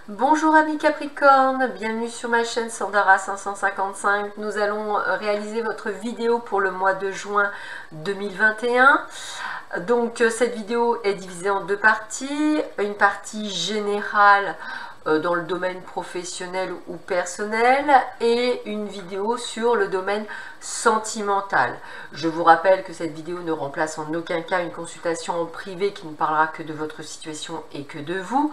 Bonjour amis Capricorne, bienvenue sur ma chaîne Sandara 555. Nous allons réaliser votre vidéo pour le mois de juin 2021. Donc cette vidéo est divisée en deux parties. Une partie générale dans le domaine professionnel ou personnel et une vidéo sur le domaine sentimental. Je vous rappelle que cette vidéo ne remplace en aucun cas une consultation en privé qui ne parlera que de votre situation et que de vous.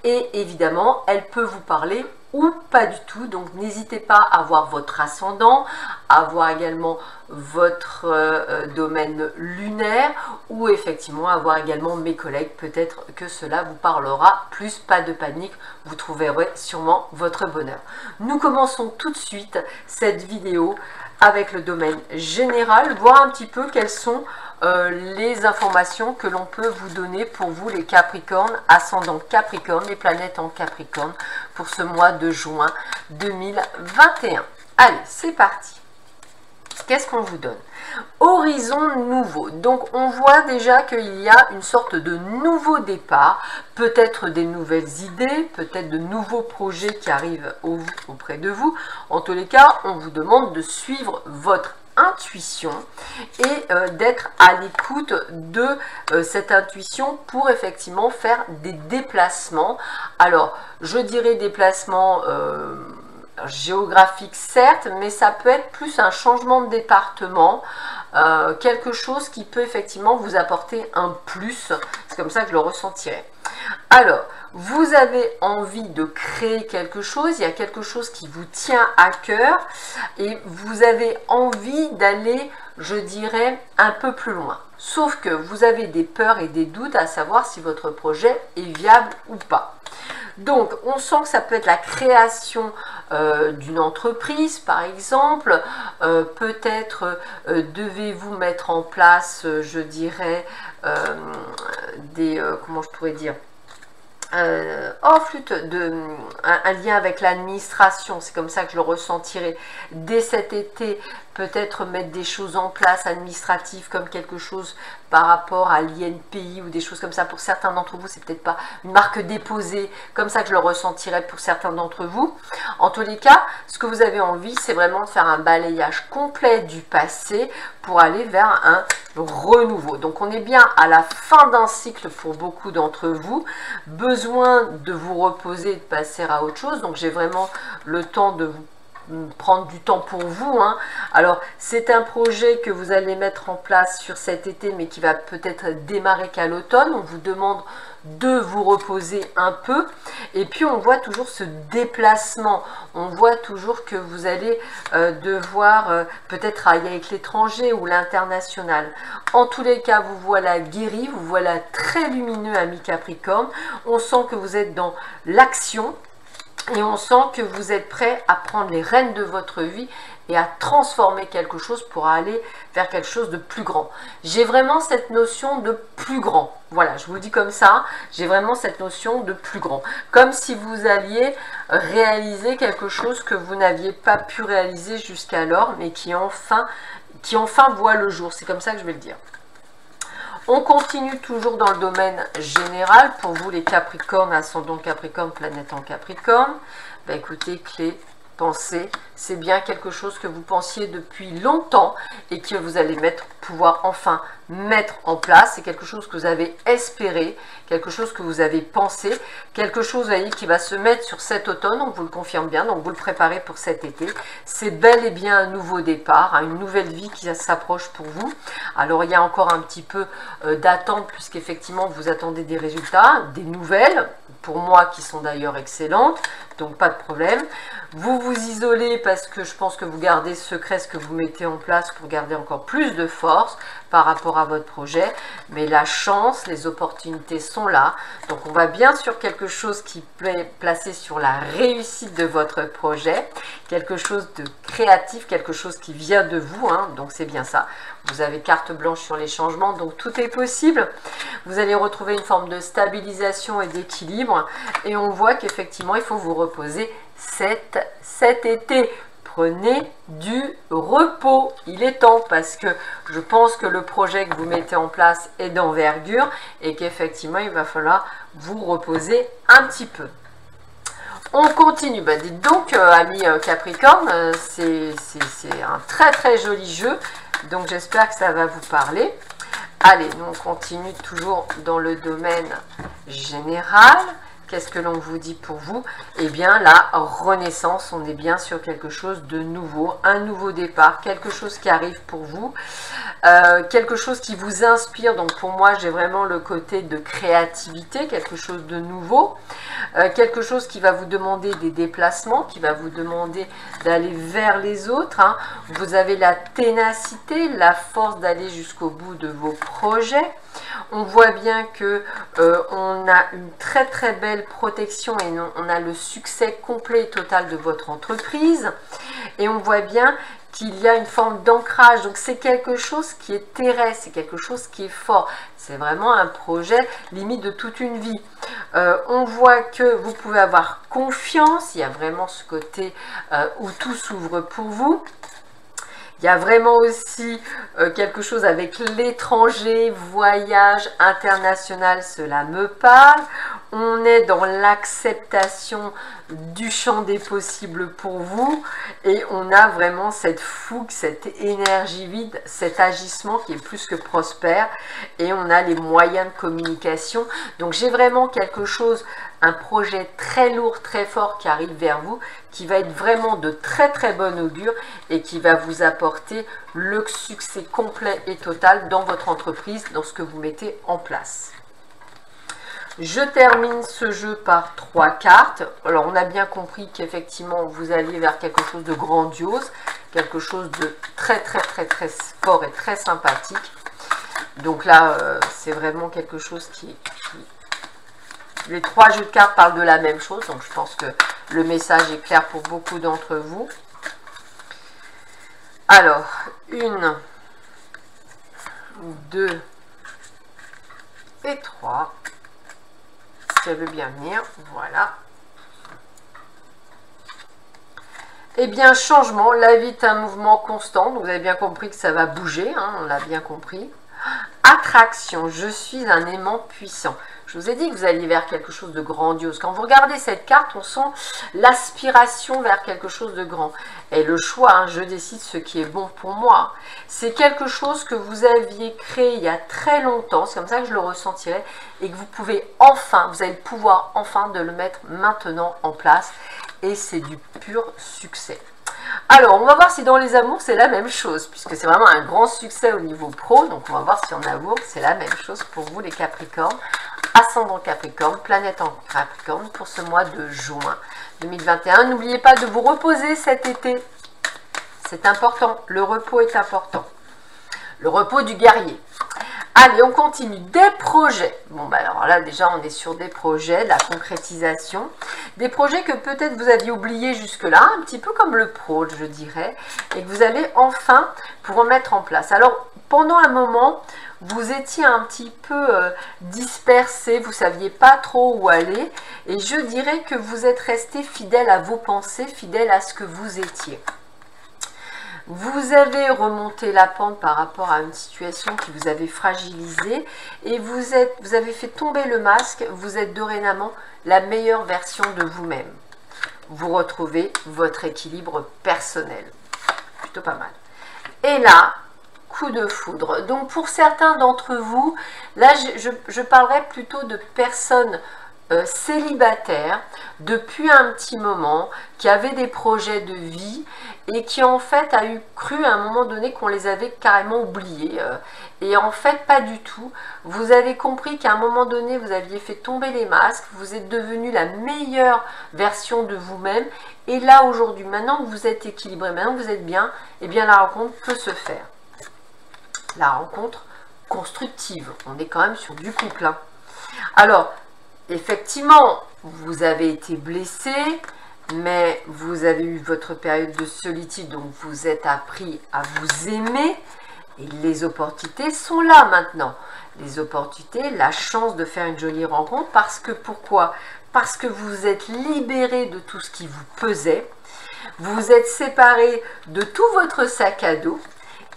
Et évidemment, elle peut vous parler ou pas du tout. Donc n'hésitez pas à voir votre ascendant, à voir également votre domaine lunaire ou effectivement à voir également mes collègues. Peut-être que cela vous parlera plus, pas de panique, vous trouverez sûrement votre bonheur. Nous commençons tout de suite cette vidéo avec le domaine général, voir un petit peu quelles sont les informations que l'on peut vous donner pour vous les Capricornes, ascendant Capricorne, les planètes en Capricorne pour ce mois de juin 2021. Allez, c'est parti. Qu'est-ce qu'on vous donne? Horizon nouveau. Donc on voit déjà qu'il y a une sorte de nouveau départ, peut-être des nouvelles idées, peut-être de nouveaux projets qui arrivent auprès de vous. En tous les cas, on vous demande de suivre votre intuition et d'être à l'écoute de cette intuition pour effectivement faire des déplacements. Alors, je dirais déplacements géographique certes, mais ça peut être plus un changement de département, quelque chose qui peut effectivement vous apporter un plus. C'est comme ça que je le ressentirai. Alors, vous avez envie de créer quelque chose, il y a quelque chose qui vous tient à cœur et vous avez envie d'aller, je dirais, un peu plus loin. Sauf que vous avez des peurs et des doutes à savoir si votre projet est viable ou pas. Donc, on sent que ça peut être la création d'une entreprise, par exemple. Peut-être devez-vous mettre en place, je dirais, comment je pourrais dire, un lien avec l'administration, c'est comme ça que je le ressentirai dès cet été. Peut-être mettre des choses en place administratives comme quelque chose par rapport à l'INPI ou des choses comme ça. Pour certains d'entre vous, c'est peut-être pas une marque déposée, comme ça que je le ressentirai pour certains d'entre vous. En tous les cas, ce que vous avez envie, c'est vraiment de faire un balayage complet du passé pour aller vers un renouveau. Donc on est bien à la fin d'un cycle pour beaucoup d'entre vous. Besoin de vous reposer et de passer à autre chose. Donc j'ai vraiment le temps de vous prendre du temps pour vous, hein. Alors c'est un projet que vous allez mettre en place sur cet été mais qui va peut-être démarrer qu'à l'automne. On vous demande de vous reposer un peu et puis on voit toujours ce déplacement, on voit toujours que vous allez devoir peut-être travailler avec l'étranger ou l'international. En tous les cas, vous voilà guéri, vous voilà très lumineux ami Capricorne. On sent que vous êtes dans l'action et on sent que vous êtes prêt à prendre les rênes de votre vie et à transformer quelque chose pour aller vers quelque chose de plus grand. J'ai vraiment cette notion de plus grand. Voilà, je vous le dis comme ça, j'ai vraiment cette notion de plus grand. Comme si vous alliez réaliser quelque chose que vous n'aviez pas pu réaliser jusqu'alors, mais qui enfin voit le jour. C'est comme ça que je vais le dire. On continue toujours dans le domaine général pour vous les Capricornes, ascendant Capricorne, planète en Capricorne. Ben écoutez, clé, pensée, c'est bien quelque chose que vous pensiez depuis longtemps et que vous allez pouvoir enfin mettre en place. C'est quelque chose que vous avez espéré, quelque chose que vous avez pensé, quelque chose qui va se mettre sur cet automne, on vous le confirme bien, donc vous le préparez pour cet été. C'est bel et bien un nouveau départ, hein, une nouvelle vie qui s'approche pour vous. Alors il y a encore un petit peu d'attente puisqu'effectivement vous attendez des résultats, des nouvelles, pour moi qui sont d'ailleurs excellentes, donc pas de problème. Vous vous isolez parce que je pense que vous gardez secret ce que vous mettez en place pour garder encore plus de force par rapport à votre projet, mais la chance, les opportunités sont là, donc on va bien sur quelque chose qui est placé sur la réussite de votre projet, quelque chose de créatif, quelque chose qui vient de vous, hein, donc c'est bien ça. Vous avez carte blanche sur les changements, donc tout est possible. Vous allez retrouver une forme de stabilisation et d'équilibre, et on voit qu'effectivement il faut vous reposer cet été. Prenez du repos, il est temps, parce que je pense que le projet que vous mettez en place est d'envergure et qu'effectivement il va falloir vous reposer un petit peu. On continue. Bah, dites donc, amis Capricorne, c'est un très très joli jeu. Donc j'espère que ça va vous parler. Allez, nous on continue toujours dans le domaine général. Qu'est-ce que l'on vous dit pour vous? Eh bien, la renaissance, on est bien sur quelque chose de nouveau, un nouveau départ, quelque chose qui arrive pour vous, quelque chose qui vous inspire. Donc pour moi, j'ai vraiment le côté de créativité, quelque chose de nouveau, quelque chose qui va vous demander des déplacements, qui va vous demander d'aller vers les autres. Hein. Vous avez la ténacité, la force d'aller jusqu'au bout de vos projets. On voit bien que on a une très très belle protection et on a le succès complet et total de votre entreprise. Et on voit bien qu'il y a une forme d'ancrage. Donc c'est quelque chose qui est terrestre, c'est quelque chose qui est fort. C'est vraiment un projet limite de toute une vie. On voit que vous pouvez avoir confiance. Il y a vraiment ce côté où tout s'ouvre pour vous. Il y a vraiment aussi quelque chose avec l'étranger, voyage international, cela me parle. On est dans l'acceptation du champ des possibles pour vous et on a vraiment cette fougue, cette énergie vide, cet agissement qui est plus que prospère et on a les moyens de communication. Donc j'ai vraiment quelque chose, un projet très lourd, très fort qui arrive vers vous, qui va être vraiment de très très bon augure et qui va vous apporter le succès complet et total dans votre entreprise, dans ce que vous mettez en place. Je termine ce jeu par 3 cartes. Alors on a bien compris qu'effectivement vous alliez vers quelque chose de grandiose, quelque chose de très très très très fort et très sympathique. Donc là c'est vraiment quelque chose qui... Les 3 jeux de cartes parlent de la même chose, donc je pense que le message est clair pour beaucoup d'entre vous. Alors, 1, 2 et 3. Si elle veut bien venir, voilà. Eh bien, changement, la vie est un mouvement constant, donc vous avez bien compris que ça va bouger, hein, on l'a bien compris. Attraction, je suis un aimant puissant. Je vous ai dit que vous alliez vers quelque chose de grandiose. Quand vous regardez cette carte, on sent l'aspiration vers quelque chose de grand. Et le choix, hein, je décide ce qui est bon pour moi. C'est quelque chose que vous aviez créé il y a très longtemps, c'est comme ça que je le ressentirais, et que vous pouvez enfin, vous avez le pouvoir enfin de le mettre maintenant en place. Et c'est du pur succès. Alors, on va voir si dans les amours, c'est la même chose, puisque c'est vraiment un grand succès au niveau pro. Donc, on va voir si en amour, c'est la même chose pour vous, les Capricornes. Ascendant Capricorne, planète en Capricorne pour ce mois de juin 2021. N'oubliez pas de vous reposer cet été. C'est important. Le repos est important. Le repos du guerrier. Allez, on continue. Des projets. Bon, bah alors là, déjà, on est sur des projets, de la concrétisation. Des projets que peut-être vous aviez oubliés jusque-là, un petit peu comme le pro, je dirais, et que vous allez enfin pouvoir mettre en place. Alors, pendant un moment, vous étiez un petit peu dispersé, vous ne saviez pas trop où aller, et je dirais que vous êtes resté fidèle à vos pensées, fidèle à ce que vous étiez. Vous avez remonté la pente par rapport à une situation qui vous avait fragilisé et vous avez fait tomber le masque, vous êtes dorénavant la meilleure version de vous-même. Vous retrouvez votre équilibre personnel. Plutôt pas mal. Et là, coup de foudre. Donc pour certains d'entre vous, là je parlerai plutôt de personnes célibataires depuis un petit moment, qui avaient des projets de vie et qui en fait a eu cru à un moment donné qu'on les avait carrément oubliés. Et en fait pas du tout. Vous avez compris qu'à un moment donné vous aviez fait tomber les masques, vous êtes devenu la meilleure version de vous-même. Et là aujourd'hui, maintenant que vous êtes équilibré, maintenant que vous êtes bien, eh bien la rencontre peut se faire. La rencontre constructive. On est quand même sur du couple. Hein. Alors, effectivement, vous avez été blessé, mais vous avez eu votre période de solitude, donc vous êtes appris à vous aimer. Et les opportunités sont là maintenant. Les opportunités, la chance de faire une jolie rencontre. Parce que, pourquoi? Parce que vous êtes libéré de tout ce qui vous pesait. Vous êtes séparé de tout votre sac à dos.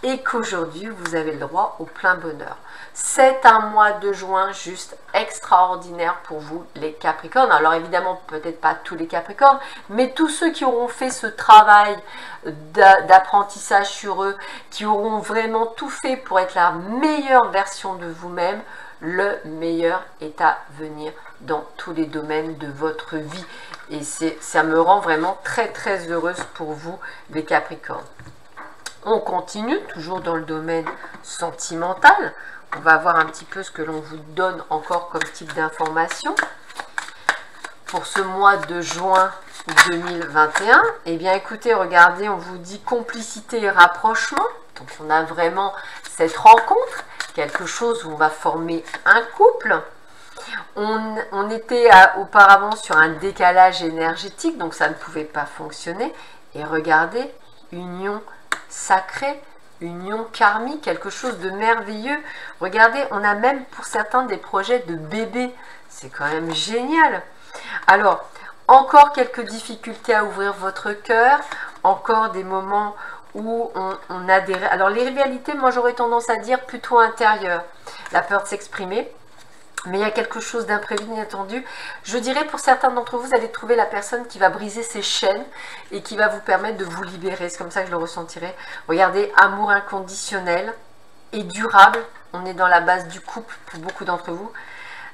et qu'aujourd'hui, vous avez le droit au plein bonheur. C'est un mois de juin juste extraordinaire pour vous, les Capricornes. Alors évidemment, peut-être pas tous les Capricornes, mais tous ceux qui auront fait ce travail d'apprentissage sur eux, qui auront vraiment tout fait pour être la meilleure version de vous-même, le meilleur est à venir dans tous les domaines de votre vie. Et ça me rend vraiment très très heureuse pour vous, les Capricornes. On continue, toujours dans le domaine sentimental. On va voir un petit peu ce que l'on vous donne encore comme type d'information. Pour ce mois de juin 2021, eh bien écoutez, regardez, on vous dit complicité et rapprochement. Donc on a vraiment cette rencontre, quelque chose où on va former un couple. On était auparavant sur un décalage énergétique, donc ça ne pouvait pas fonctionner. Et regardez, union sacrée, union karmique, quelque chose de merveilleux. Regardez, on a même pour certains des projets de bébés. C'est quand même génial. Alors, encore quelques difficultés à ouvrir votre cœur, encore des moments où on a des... Alors, les rivalités, moi j'aurais tendance à dire plutôt intérieures. La peur de s'exprimer. Mais il y a quelque chose d'imprévu, d'inattendu. Je dirais pour certains d'entre vous, vous allez trouver la personne qui va briser ses chaînes et qui va vous permettre de vous libérer. C'est comme ça que je le ressentirai. Regardez, amour inconditionnel et durable. On est dans la base du couple pour beaucoup d'entre vous.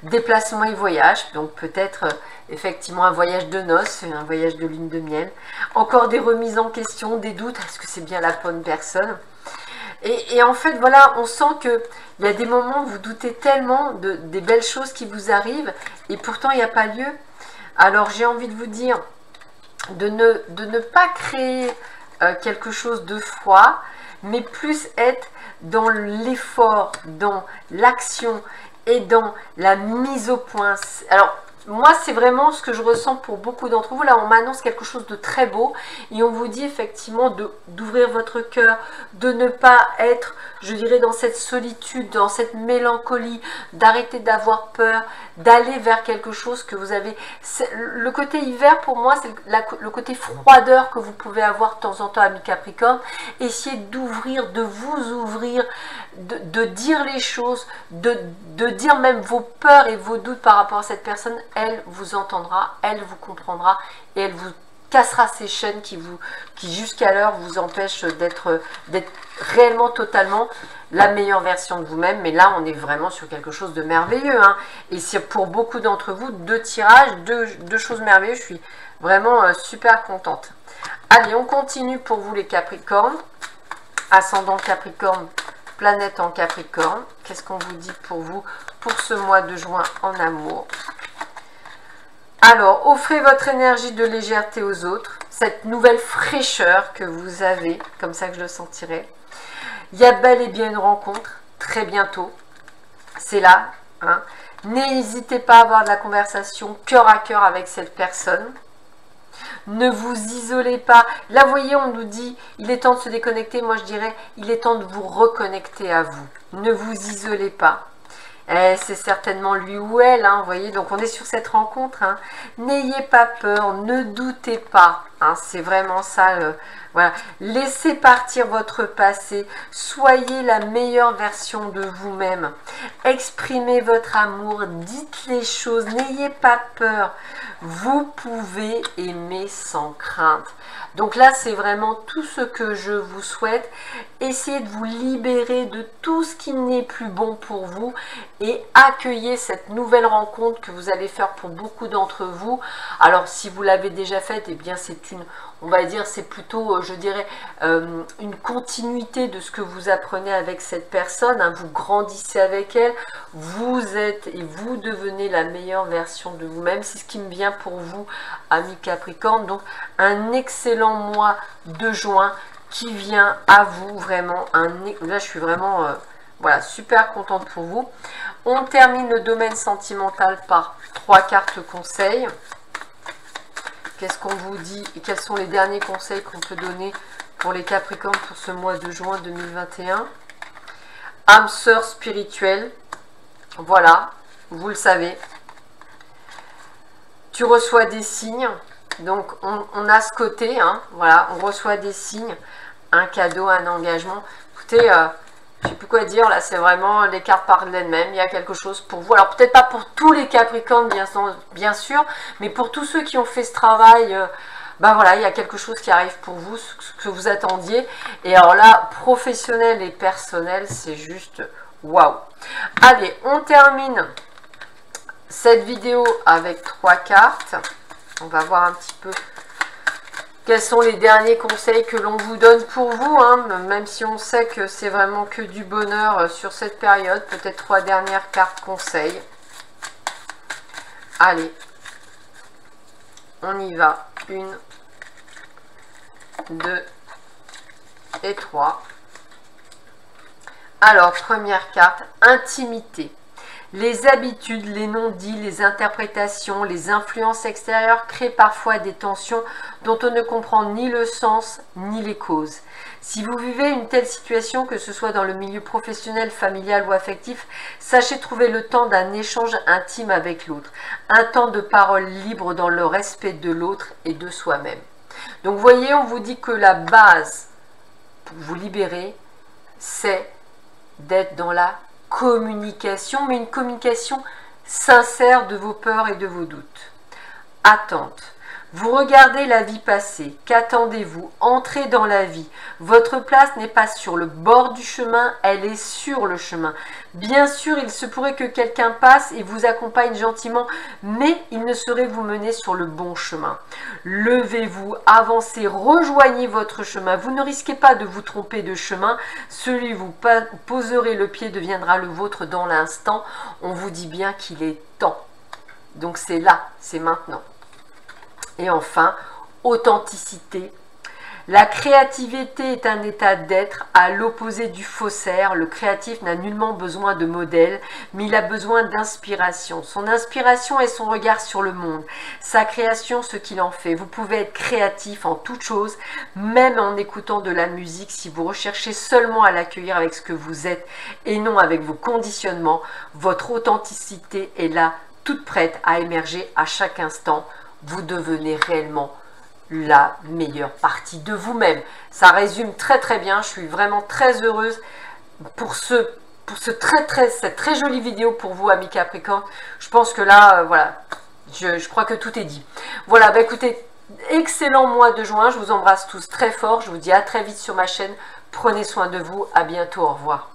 Déplacement et voyage. Donc peut-être effectivement un voyage de noces, un voyage de lune de miel. Encore des remises en question, des doutes. Est-ce que c'est bien la bonne personne ? Et en fait, voilà, on sent qu'il y a des moments où vous doutez tellement des belles choses qui vous arrivent et pourtant il n'y a pas lieu. Alors j'ai envie de vous dire de ne pas créer quelque chose de froid, mais plus être dans l'effort, dans l'action et dans la mise au point. Alors, moi, c'est vraiment ce que je ressens pour beaucoup d'entre vous. Là, on m'annonce quelque chose de très beau et on vous dit effectivement d'ouvrir votre cœur, de ne pas être, je dirais, dans cette solitude, dans cette mélancolie, d'arrêter d'avoir peur, d'aller vers quelque chose que vous avez. Le côté hiver, pour moi, c'est le côté froideur que vous pouvez avoir de temps en temps, amis Capricorne. Essayez d'ouvrir, de vous ouvrir, de dire les choses, de dire même vos peurs et vos doutes par rapport à cette personne. Elle vous entendra, elle vous comprendra et elle vous cassera ces chaînes qui jusqu'alors vous empêchent d'être réellement totalement la meilleure version de vous-même. Mais là, on est vraiment sur quelque chose de merveilleux. Hein. Et c'est pour beaucoup d'entre vous, 2 tirages, deux choses merveilleuses. Je suis vraiment super contente. Allez, on continue pour vous les Capricornes. Ascendant Capricorne, planète en Capricorne. Qu'est-ce qu'on vous dit pour vous pour ce mois de juin en amour? Alors, offrez votre énergie de légèreté aux autres, cette nouvelle fraîcheur que vous avez, comme ça que je le sentirai. Il y a bel et bien une rencontre, très bientôt, c'est là. Hein. N'hésitez pas à avoir de la conversation cœur à cœur avec cette personne. Ne vous isolez pas. Là, vous voyez, on nous dit, il est temps de se déconnecter. Moi, je dirais, il est temps de vous reconnecter à vous. Ne vous isolez pas. C'est certainement lui ou elle, hein, vous voyez, donc on est sur cette rencontre. Hein. N'ayez pas peur, ne doutez pas, hein, c'est vraiment ça. Voilà. Laissez partir votre passé, soyez la meilleure version de vous-même. Exprimez votre amour, dites les choses, n'ayez pas peur. Vous pouvez aimer sans crainte. Donc là, c'est vraiment tout ce que je vous souhaite. Essayez de vous libérer de tout ce qui n'est plus bon pour vous et accueillez cette nouvelle rencontre que vous allez faire pour beaucoup d'entre vous. Alors, si vous l'avez déjà faite, eh bien, c'est une, on va dire, c'est plutôt, je dirais, une continuité de ce que vous apprenez avec cette personne. Hein. Vous grandissez avec elle, vous êtes et vous devenez la meilleure version de vous-même. C'est ce qui me vient pour vous, amis Capricorne. Donc, un excellent mois de juin qui vient à vous, vraiment. Là, je suis vraiment voilà, super contente pour vous. On termine le domaine sentimental par 3 cartes conseils. Qu'est-ce qu'on vous dit et quels sont les derniers conseils qu'on peut donner pour les Capricornes pour ce mois de juin 2021? Âme sœur spirituelle, voilà, vous le savez. Tu reçois des signes, donc on a ce côté, hein, voilà, on reçoit des signes, un cadeau, un engagement. Écoutez, écoutez, je sais plus quoi dire, là c'est vraiment, les cartes parlent d'elles-mêmes, il y a quelque chose pour vous. Alors peut-être pas pour tous les Capricornes, bien sûr, mais pour tous ceux qui ont fait ce travail, ben voilà, il y a quelque chose qui arrive pour vous, ce que vous attendiez. Et alors là, professionnel et personnel, c'est juste waouh. Allez, on termine cette vidéo avec 3 cartes. On va voir un petit peu quels sont les derniers conseils que l'on vous donne pour vous, hein, même si on sait que c'est vraiment que du bonheur sur cette période. Peut-être 3 dernières cartes conseils. Allez, on y va. 1, 2 et 3. Alors, première carte, intimité. Les habitudes, les non-dits, les interprétations, les influences extérieures créent parfois des tensions dont on ne comprend ni le sens ni les causes. Si vous vivez une telle situation, que ce soit dans le milieu professionnel, familial ou affectif, sachez trouver le temps d'un échange intime avec l'autre, un temps de parole libre dans le respect de l'autre et de soi-même. Donc vous voyez, on vous dit que la base pour vous libérer, c'est d'être dans la communication, mais une communication sincère de vos peurs et de vos doutes. Attente. Vous regardez la vie passer. Qu'attendez-vous? Entrez dans la vie. Votre place n'est pas sur le bord du chemin, elle est sur le chemin. Bien sûr, il se pourrait que quelqu'un passe et vous accompagne gentiment, mais il ne saurait vous mener sur le bon chemin. Levez-vous, avancez, rejoignez votre chemin. Vous ne risquez pas de vous tromper de chemin. Celui où vous poserez le pied deviendra le vôtre dans l'instant. On vous dit bien qu'il est temps. Donc c'est là, c'est maintenant. Et enfin, authenticité. La créativité est un état d'être à l'opposé du faussaire. Le créatif n'a nullement besoin de modèle, mais il a besoin d'inspiration. Son inspiration est son regard sur le monde, sa création, ce qu'il en fait. Vous pouvez être créatif en toute chose, même en écoutant de la musique, si vous recherchez seulement à l'accueillir avec ce que vous êtes et non avec vos conditionnements. Votre authenticité est là, toute prête à émerger à chaque instant. Vous devenez réellement la meilleure partie de vous-même. Ça résume très très bien. Je suis vraiment très heureuse pour cette très jolie vidéo pour vous, amis Capricorne. Je pense que là, voilà, je crois que tout est dit. Voilà, bah écoutez, excellent mois de juin. Je vous embrasse tous très fort. Je vous dis à très vite sur ma chaîne. Prenez soin de vous. À bientôt. Au revoir.